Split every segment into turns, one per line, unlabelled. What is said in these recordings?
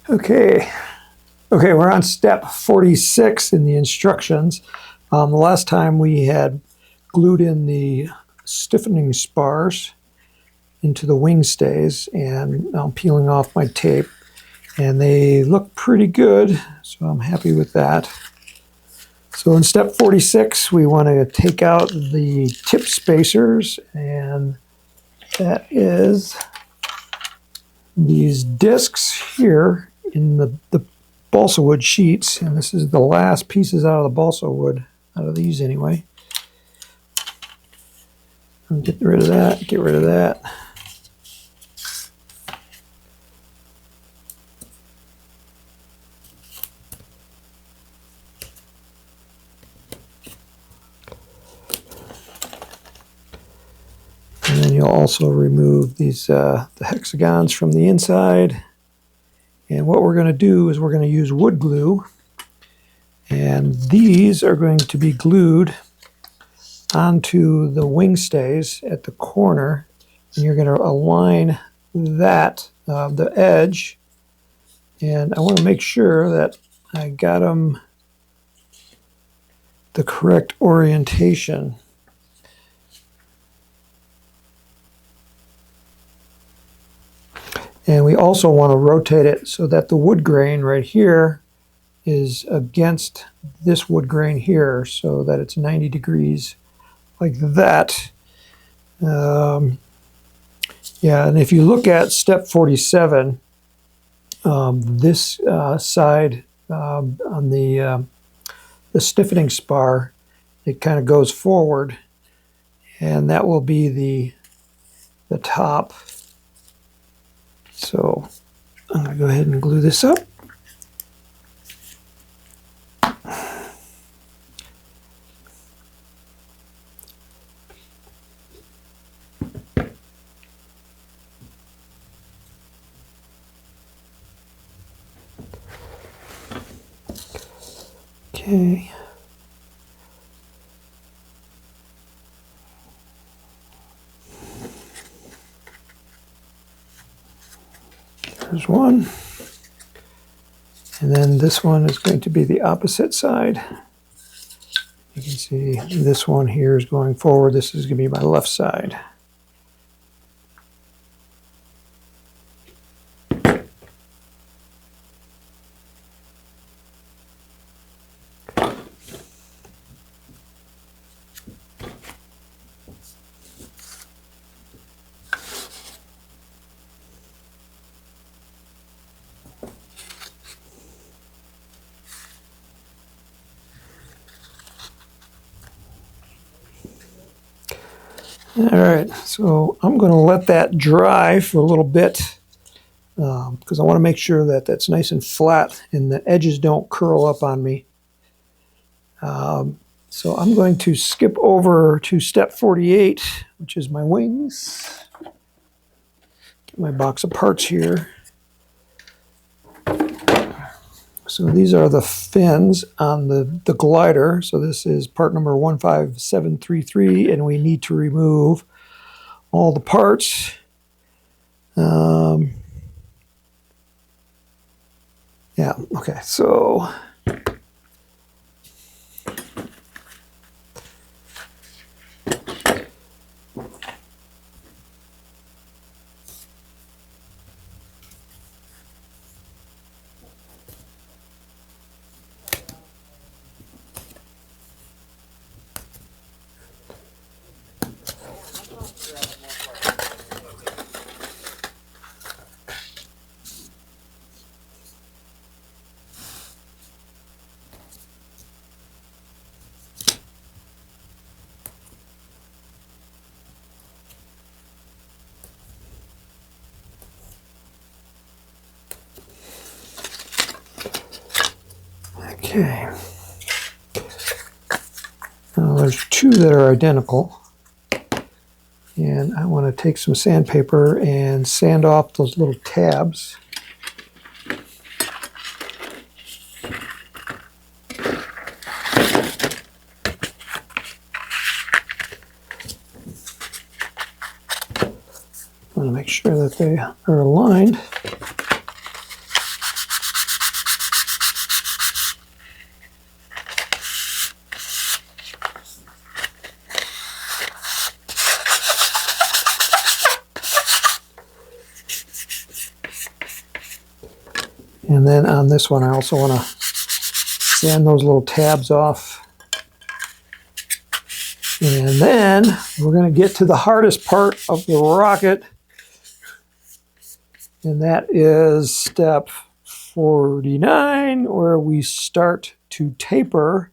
Okay, we're on step 46 in the instructions. The last time we had glued in the stiffening spars into the wing stays, and I'm peeling off my tape, and they look pretty good, so I'm happy with that. So in step 46, we want to take out the tip spacers, and that is these discs here in the balsa wood sheets, and this is the last pieces out of the balsa wood, out of these anyway. I'll get rid of that, get rid of that. And then you'll also remove these the hexagons from the inside. And what we're going to do is we're going to use wood glue, and these are going to be glued onto the wing stays at the corner, and you're going to align that, the edge, and I want to make sure that I got them the correct orientation. And we also want to rotate it so that the wood grain right here is against this wood grain here, so that it's 90 degrees like that. Yeah, and if you look at step 47, this side on the stiffening spar, it kind of goes forward, and that will be the top. So I'm going to go ahead and glue this up. Okay. There's one. And then this one is going to be the opposite side. You can see this one here is going forward. This is going to be my left side. All right, so I'm going to let that dry for a little bit because I want to make sure that that's nice and flat and the edges don't curl up on me. So I'm going to skip over to step 48, which is my wings. Get my box of parts here. So these are the fins on the glider. So this is part number 15733, and we need to remove all the parts. Yeah, okay, so okay. Now there's two that are identical, and I want to take some sandpaper and sand off those little tabs. I want to make sure that they are aligned. And then on this one, I also want to sand those little tabs off. And then we're going to get to the hardest part of the rocket, and that is step 49, where we start to taper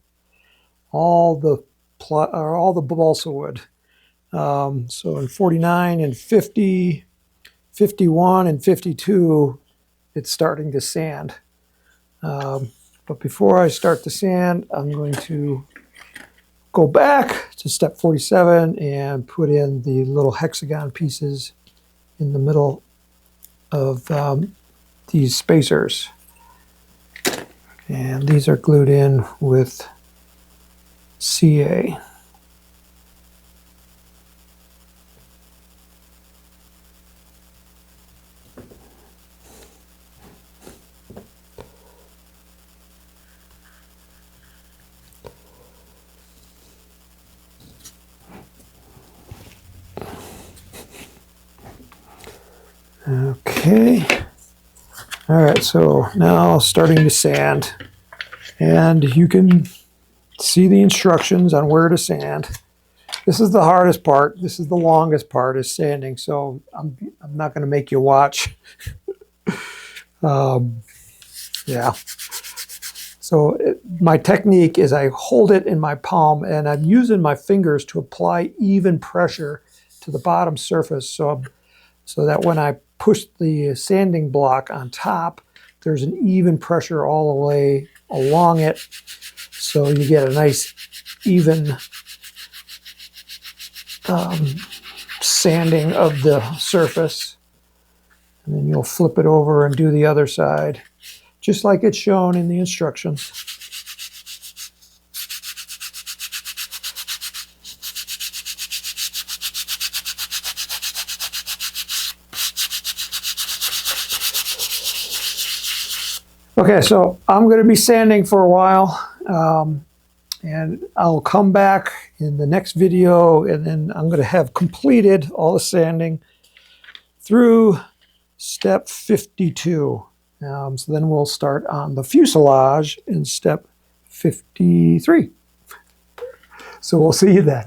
all the balsa wood. So in 49 and 50, 51 and 52, it's starting to sand. But before I start to sand, I'm going to go back to step 47 and put in the little hexagon pieces in the middle of these spacers. And these are glued in with CA. Okay. All right, so now starting to sand, and you can see the instructions on where to sand. This is the hardest part. This is the longest part, is sanding, so I'm not going to make you watch. Yeah. So my technique is I hold it in my palm, and I'm using my fingers to apply even pressure to the bottom surface, so that when I push the sanding block on top, there's an even pressure all the way along it, so you get a nice even sanding of the surface. And then you'll flip it over and do the other side, just like it's shown in the instructions. Okay, so I'm going to be sanding for a while, and I'll come back in the next video, and then I'm going to have completed all the sanding through step 52. So then we'll start on the fuselage in step 53. So we'll see you then.